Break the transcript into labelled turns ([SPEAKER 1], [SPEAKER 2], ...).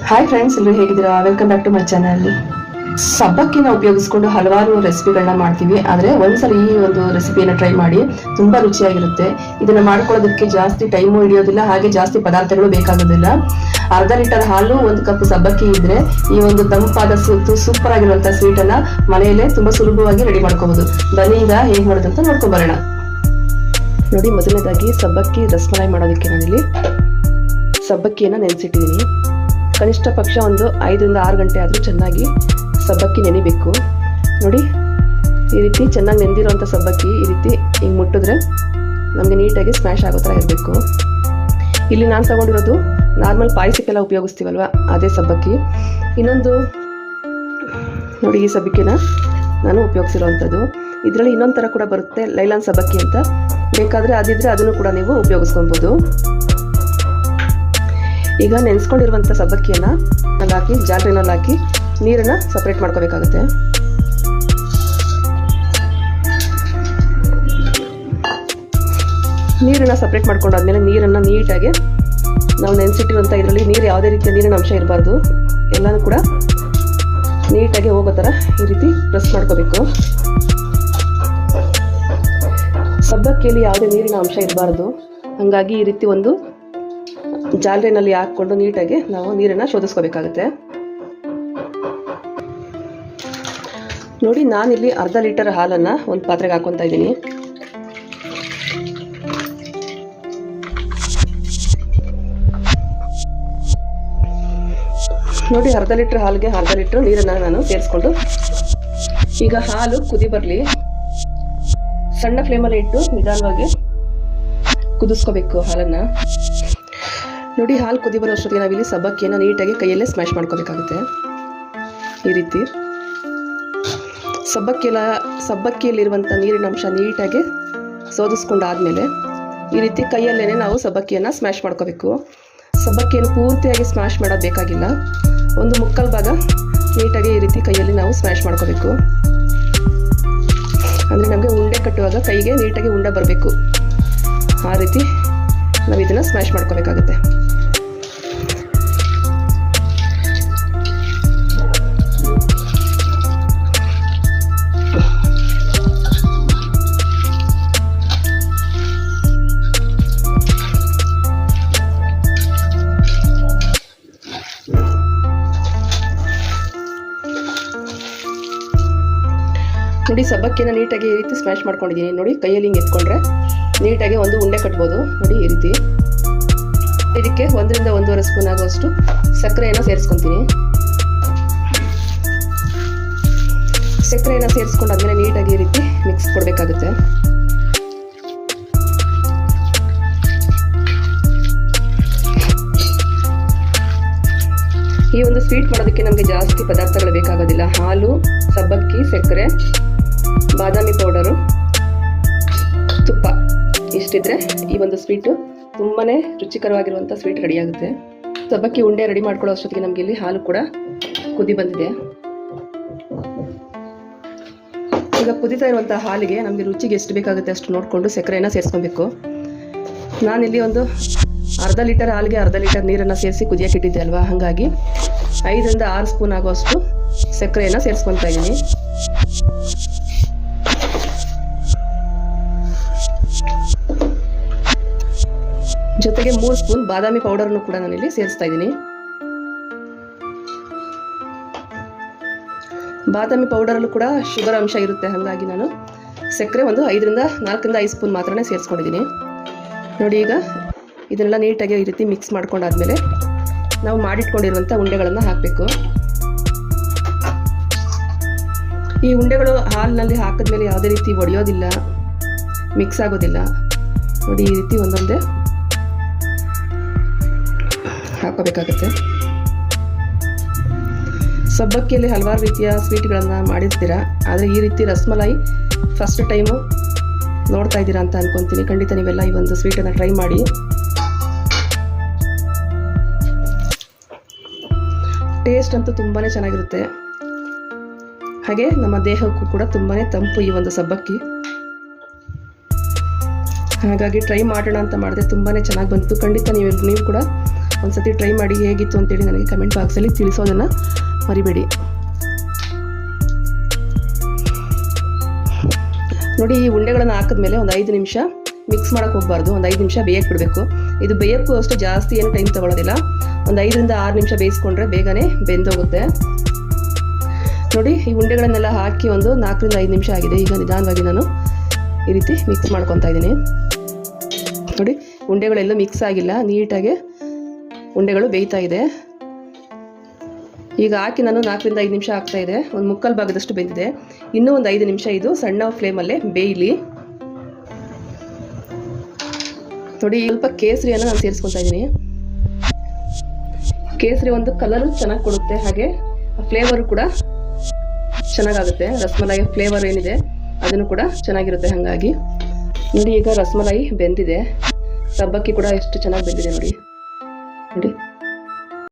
[SPEAKER 1] Hi friends, ಎಲ್ಲರೂ ಹೇಗಿದ್ದೀರಾ? Welcome back to my channel. ಸಬ್ಬಕ್ಕಿನ ಉಪಯೋಗಿಸ್ಕೊಂಡು ಹಲವಾರು ರೆಸಿಪಿಗಳನ್ನ ಮಾಡ್ತೀವಿ. ಆದರೆ ಒಂದ್ಸಲ ಈ ಒಂದು ರೆಸಿಪಿಯನ್ನು ಟ್ರೈ ಮಾಡಿ, ತುಂಬಾ ರುಚಿಯಾಗಿರುತ್ತೆ. ಇದನ್ನ ಮಾಡ್ಕೊಳ್ಳೋದಕ್ಕೆ ಜಾಸ್ತಿ ಟೈಮು ಹಿಡಿಯೋದಿಲ್ಲ, ಹಾಗೆ ಜಾಸ್ತಿ ಪದಾರ್ಥಗಳು ಬೇಕಾಗೋದಿಲ್ಲ. ಅರ್ಧ ಲೀಟರ್ ಹಾಲು, 1 ಕಪ್ ಸಬ್ಬಕ್ಕಿ ಇದ್ರೆ ಈ ಒಂದು ತಂಪಾದ ಸೂಪರ್ ಆಗಿರುವಂತಹ ಸ್ವೀಟ್ ಅನ್ನ ಮನೆಯಲ್ಲೇ ತುಂಬಾ ಸುಲಭವಾಗಿ ರೆಡಿ ಮಾಡ್ಕೋಬಹುದು. ಬನ್ನಿ ಈಗ ಹೇಗೆ ಮಾಡೋದಂತ ನೋಡ್ಕೊಂಡ್ ಬರೋಣ. ನೋಡಿ, ಮೊದಲನೇದಾಗಿ ಸಬ್ಬಕ್ಕಿ ರಸಮಲೈ ಮಾಡೋದಕ್ಕೆ ನಾನಿಲ್ಲಿ ಸಬ್ಬಕ್ಕಿಯನ್ನು ನೆನೆಸಿಟ್ಟಿದ್ದೀನಿ. ಕನಿಷ್ಠ ಪಕ್ಷ ಒಂದು 5 ರಿಂದ 6 ಗಂಟೆ ಆದರೂ ಚೆನ್ನಾಗಿ ಸಬ್ಬಕ್ಕಿ ನೆನಿಬೇಕು. ನೋಡಿ, ಈ ರೀತಿ ಚೆನ್ನಾಗಿ ನೆಂದಿರೋಂಥ ಸಬ್ಬಕ್ಕಿ ಈ ರೀತಿ ಹಿಂಗೆ ಮುಟ್ಟಿದ್ರೆ ನಮಗೆ ನೀಟಾಗಿ ಸ್ಮ್ಯಾಶ್ ಆಗೋ ಥರ ಇರಬೇಕು. ಇಲ್ಲಿ ನಾನು ತಗೊಂಡಿರೋದು ನಾರ್ಮಲ್ ಪಾಯಸಕ್ಕೆಲ್ಲ ಉಪಯೋಗಿಸ್ತೀವಲ್ವ, ಅದೇ ಸಬ್ಬಕ್ಕಿ. ಇನ್ನೊಂದು ನೋಡಿ, ಈ ಸಬ್ಬಕ್ಕಿನ ನಾನು ಉಪಯೋಗಿಸಿರೋವಂಥದ್ದು. ಇದರಲ್ಲಿ ಇನ್ನೊಂದು ಥರ ಕೂಡ ಬರುತ್ತೆ, ಲೈಲಾನ್ ಸಬ್ಬಕ್ಕಿ ಅಂತ. ಬೇಕಾದರೆ ಅದಿದ್ರೆ ಅದನ್ನು ಕೂಡ ನೀವು ಉಪಯೋಗಿಸ್ಕೊಬೋದು. ಈಗ ನೆನೆಸ್ಕೊಂಡಿರುವಂಥ ಸಬ್ಬಕ್ಕಿಯನ್ನು ಹಾಕಿ ಜಾಲರಿನಲ್ಲಿ ಹಾಕಿ ನೀರನ್ನು ಸಪ್ರೇಟ್ ಮಾಡ್ಕೋಬೇಕಾಗುತ್ತೆ. ನೀರನ್ನು ಸಪ್ರೇಟ್ ಮಾಡ್ಕೊಂಡಾದ್ಮೇಲೆ ನೀರನ್ನು ನೀಟಾಗಿ ನಾವು ನೆನೆಸಿಟ್ಟಿರುವಂಥ ಇದರಲ್ಲಿ ನೀರು ಯಾವುದೇ ರೀತಿಯ ನೀರಿನ ಅಂಶ ಇರಬಾರ್ದು, ಎಲ್ಲನೂ ಕೂಡ ನೀಟಾಗಿ ಹೋಗೋ ಥರ ಈ ರೀತಿ ಪ್ರೆಸ್ ಮಾಡ್ಕೋಬೇಕು. ಸಬ್ಬಕ್ಕಿಯಲ್ಲಿ ಯಾವುದೇ ನೀರಿನ ಅಂಶ ಇರಬಾರ್ದು, ಹಾಗಾಗಿ ಈ ರೀತಿ ಒಂದು ಜಾಲರಿನಲ್ಲಿ ಹಾಕ್ಕೊಂಡು ನೀಟಾಗಿ ನಾವು ನೀರನ್ನು ಶೋಧಿಸ್ಕೋಬೇಕಾಗುತ್ತೆ. ನೋಡಿ, ನಾನಿಲ್ಲಿ ಅರ್ಧ ಲೀಟರ್ ಹಾಲನ್ನು ಒಂದು ಪಾತ್ರೆಗೆ ಹಾಕ್ಕೊತಾ ಇದ್ದೀನಿ. ನೋಡಿ, ಅರ್ಧ ಲೀಟರ್ ಹಾಲಿಗೆ ಅರ್ಧ ಲೀಟರ್ ನೀರನ್ನು ನಾನು ಸೇರಿಸ್ಕೊಂಡು ಈಗ ಹಾಲು ಕುದಿ ಬರಲಿ. ಸಣ್ಣ ಫ್ಲೇಮಲ್ಲಿ ಇಟ್ಟು ನಿಧಾನವಾಗಿ ಕುದಿಸ್ಕೋಬೇಕು ಹಾಲನ್ನು. ನೋಡಿ, ಹಾಲು ಕುದಿ ಬರೋ ಅಷ್ಟೊತ್ತಿಗೆ ನಾವಿಲ್ಲಿ ಸಬ್ಬಕ್ಕಿಯನ್ನು ನೀಟಾಗಿ ಕೈಯಲ್ಲೇ ಸ್ಮ್ಯಾಶ್ ಮಾಡ್ಕೋಬೇಕಾಗುತ್ತೆ. ಈ ರೀತಿ ಸಬ್ಬಕ್ಕಿಯಲ್ಲಿರುವಂಥ ನೀರಿನ ಅಂಶ ನೀಟಾಗಿ ಸೋದಿಸ್ಕೊಂಡಾದ್ಮೇಲೆ ಈ ರೀತಿ ಕೈಯಲ್ಲೇ ನಾವು ಸಬ್ಬಕ್ಕಿಯನ್ನು ಸ್ಮ್ಯಾಶ್ ಮಾಡ್ಕೋಬೇಕು. ಸಬ್ಬಕ್ಕಿಯನ್ನು ಪೂರ್ತಿಯಾಗಿ ಸ್ಮ್ಯಾಶ್ ಮಾಡೋದು ಬೇಕಾಗಿಲ್ಲ, ಒಂದು ಮುಕ್ಕಾಲು ಭಾಗ ನೀಟಾಗಿ ಈ ರೀತಿ ಕೈಯಲ್ಲಿ ನಾವು ಸ್ಮ್ಯಾಶ್ ಮಾಡ್ಕೋಬೇಕು. ಅಂದರೆ ನಮಗೆ ಉಂಡೆ ಕಟ್ಟುವಾಗ ಕೈಗೆ ನೀಟಾಗಿ ಉಂಡೆ ಬರಬೇಕು. ಆ ರೀತಿ ನಾವು ಇದನ್ನು ಸ್ಮ್ಯಾಶ್ ಮಾಡ್ಕೋಬೇಕಾಗುತ್ತೆ. ನೋಡಿ, ಸಬ್ಬಕ್ಕಿನ ನೀಟಾಗಿ ಈ ರೀತಿ ಸ್ಮ್ಯಾಶ್ ಮಾಡ್ಕೊಂಡಿದ್ದೀನಿ. ನೋಡಿ, ಕೈಯಲ್ಲಿ ಹಿಂಗೆ ಎತ್ಕೊಂಡ್ರೆ ನೀಟಾಗಿ ಒಂದು ಉಂಡೆ ಕಟ್ಬೋದು. ನೋಡಿ, ಈ ರೀತಿ ಇದಕ್ಕೆ 1 ರಿಂದ 1.5 ಸ್ಪೂನ್ ಆಗುವಷ್ಟು ಸಕ್ಕರೆಯನ್ನು ಸೇರಿಸ್ಕೊತೀನಿ. ಸಕ್ಕರೆಯನ್ನು ಸೇರಿಸ್ಕೊಂಡಾದ್ಮೇಲೆ ನೀಟಾಗಿ ಈ ರೀತಿ ಮಿಕ್ಸ್ ಕೊಡಬೇಕಾಗುತ್ತೆ. ಈ ಒಂದು ಸ್ವೀಟ್ ಮಾಡೋದಕ್ಕೆ ನಮಗೆ ಜಾಸ್ತಿ ಪದಾರ್ಥಗಳು ಬೇಕಾಗೋದಿಲ್ಲ. ಹಾಲು, ಸಬ್ಬಕ್ಕಿ, ಸಕ್ಕರೆ, ಬಾದಾಮಿ ಪೌಡರು, ತುಪ್ಪ ಇಷ್ಟಿದ್ರೆ ಈ ಒಂದು ಸ್ವೀಟು ತುಂಬಾ ರುಚಿಕರವಾಗಿರುವಂಥ ಸ್ವೀಟ್ ರೆಡಿ ಆಗುತ್ತೆ. ಸಬ್ಬಕ್ಕಿ ಉಂಡೆ ರೆಡಿ ಮಾಡ್ಕೊಳ್ಳೋ ಅಷ್ಟೊತ್ತಿಗೆ ನಮಗೆ ಇಲ್ಲಿ ಹಾಲು ಕೂಡ ಕುದಿ ಬಂದಿದೆ. ಈಗ ಕುದಿತಾ ಇರುವಂಥ ಹಾಲಿಗೆ ನಮಗೆ ರುಚಿಗೆ ಎಷ್ಟು ಬೇಕಾಗುತ್ತೆ ಅಷ್ಟು ನೋಡಿಕೊಂಡು ಸಕ್ಕರೆಯನ್ನು ಸೇರಿಸ್ಕೊಬೇಕು. ನಾನಿಲ್ಲಿ ಒಂದು ಅರ್ಧ ಲೀಟರ್ ಹಾಲಿಗೆ ಅರ್ಧ ಲೀಟರ್ ನೀರನ್ನು ಸೇರಿಸಿ ಕುದಿಯಕ್ಕೆ ಇಟ್ಟಿದ್ದೆ ಅಲ್ವಾ, ಹಾಗಾಗಿ 5 ರಿಂದ 6 ಸ್ಪೂನ್ ಆಗುವಷ್ಟು ಸಕ್ಕರೆಯನ್ನು ಸೇರಿಸ್ಕೊತಾ ಇದ್ದೀನಿ. ಜೊತೆಗೆ 3 ಸ್ಪೂನ್ ಬಾದಾಮಿ ಪೌಡರ್ನು ಕೂಡ ನಾನಿಲ್ಲಿ ಸೇರಿಸ್ತಾ ಇದ್ದೀನಿ. ಬಾದಾಮಿ ಪೌಡರಲ್ಲೂ ಕೂಡ ಶುಗರ್ ಅಂಶ ಇರುತ್ತೆ, ಹಾಗಾಗಿ ನಾನು ಸಕ್ಕರೆ ಒಂದು 5 ರಿಂದ 4 ರಿಂದ 5 ಸ್ಪೂನ್ ಮಾತ್ರನೇ ಸೇರಿಸ್ಕೊಂಡಿದ್ದೀನಿ. ನೋಡಿ, ಈಗ ಇದನ್ನೆಲ್ಲ ನೀಟಾಗಿ ಈ ರೀತಿ ಮಿಕ್ಸ್ ಮಾಡ್ಕೊಂಡಾದ್ಮೇಲೆ ನಾವು ಮಾಡಿಟ್ಕೊಂಡಿರುವಂಥ ಉಂಡೆಗಳನ್ನು ಹಾಕಬೇಕು. ಈ ಉಂಡೆಗಳು ಹಾಲಿನಲ್ಲಿ ಹಾಕಿದ್ಮೇಲೆ ಯಾವುದೇ ರೀತಿ ಒಡೆಯೋದಿಲ್ಲ, ಮಿಕ್ಸ್ ಆಗೋದಿಲ್ಲ. ನೋಡಿ, ಈ ರೀತಿ ಒಂದೊಂದೇ ಹಾಕೋಬೇಕಾಗುತ್ತೆ. ಸಬ್ಬಕ್ಕಿಯಲ್ಲಿ ಹಲವಾರು ರೀತಿಯ ಸ್ವೀಟ್ಗಳನ್ನು ಮಾಡಿರ್ತೀರ, ಆದರೆ ಈ ರೀತಿ ರಸಮಲೈ ಫಸ್ಟ್ ಟೈಮು ನೋಡ್ತಾ ಇದ್ದೀರಾ ಅಂತ ಅನ್ಕೊತೀನಿ. ಖಂಡಿತ ನೀವೆಲ್ಲ ಈ ಒಂದು ಸ್ವೀಟನ್ನು ಟ್ರೈ ಮಾಡಿ. ಟೇಸ್ಟ್ ಅಂತೂ ತುಂಬಾ ಚೆನ್ನಾಗಿರುತ್ತೆ, ಹಾಗೆ ನಮ್ಮ ದೇಹಕ್ಕೂ ಕೂಡ ತುಂಬಾ ತಂಪು ಈ ಒಂದು ಸಬ್ಬಕ್ಕಿ. ಹಾಗಾಗಿ ಟ್ರೈ ಮಾಡೋಣ ಅಂತ ಮಾಡಿದೆ, ತುಂಬಾ ಚೆನ್ನಾಗಿ ಬಂತು. ಖಂಡಿತ ನೀವು ಕೂಡ ಒಂದ್ಸತಿ ಟ್ರೈ ಮಾಡಿ ಹೇಗಿತ್ತು ಅಂತೇಳಿ ನನಗೆ ಕಮೆಂಟ್ ಬಾಕ್ಸಲ್ಲಿ ತಿಳಿಸೋದನ್ನು ಮರಿಬೇಡಿ. ನೋಡಿ, ಈ ಉಂಡೆಗಳನ್ನು ಹಾಕಿದ್ಮೇಲೆ ಒಂದು 5 ನಿಮಿಷ ಮಿಕ್ಸ್ ಮಾಡೋಕ್ಕೆ ಹೋಗಬಾರ್ದು. ಒಂದು 5 ನಿಮಿಷ ಬೇಯಕ್ಕೆ ಬಿಡಬೇಕು. ಇದು ಬೇಯಕ್ಕೂ ಅಷ್ಟೇ ಜಾಸ್ತಿ ಏನು ಟೈಮ್ ತೊಗೊಳ್ಳೋದಿಲ್ಲ. ಒಂದು 5 ರಿಂದ 6 ನಿಮಿಷ ಬೇಯಿಸ್ಕೊಂಡ್ರೆ ಬೇಗನೆ ಬೆಂದೋಗುತ್ತೆ. ನೋಡಿ, ಈ ಉಂಡೆಗಳನ್ನೆಲ್ಲ ಹಾಕಿ ಒಂದು 4 ರಿಂದ 5 ನಿಮಿಷ ಆಗಿದೆ. ಈಗ ನಿಧಾನವಾಗಿ ನಾನು ಈ ರೀತಿ ಮಿಕ್ಸ್ ಮಾಡ್ಕೊತಾ ಇದ್ದೀನಿ. ನೋಡಿ, ಉಂಡೆಗಳೆಲ್ಲ ಮಿಕ್ಸ್ ಆಗಿಲ್ಲ, ನೀಟಾಗಿ ಉಂಡೆಗಳು ಬೇಯ್ತಾ ಇದೆ. ಈಗ ಹಾಕಿ ನಾನು 4 ರಿಂದ 5 ನಿಮಿಷ ಆಗ್ತಾ ಇದೆ. ಒಂದು ಮುಕ್ಕಾಲು ಭಾಗದಷ್ಟು ಬೆಂದಿದೆ. ಇನ್ನೂ ಒಂದು 5 ನಿಮಿಷ ಇದು ಸಣ್ಣ ಫ್ಲೇಮಲ್ಲೇ ಬೇಯಲಿ. ನೋಡಿ, ಸ್ವಲ್ಪ ಕೇಸರಿಯನ್ನು ನಾನು ಸೇರಿಸ್ಕೊತಾ ಇದ್ದೀನಿ. ಕೇಸರಿ ಒಂದು ಕಲರು ಚೆನ್ನಾಗಿ ಕೊಡುತ್ತೆ, ಹಾಗೆ ಫ್ಲೇವರು ಕೂಡ ಚೆನ್ನಾಗಾಗುತ್ತೆ. ರಸಮಲೈ ಫ್ಲೇವರ್ ಏನಿದೆ ಅದನ್ನು ಕೂಡ ಚೆನ್ನಾಗಿರುತ್ತೆ. ಹಾಗಾಗಿ ನೋಡಿ, ಈಗ ರಸಮಲೈ ಬೆಂದಿದೆ. ಸಬ್ಬಕ್ಕಿ ಕೂಡ ಎಷ್ಟು ಚೆನ್ನಾಗಿ ಬೆಂದಿದೆ ನೋಡಿ.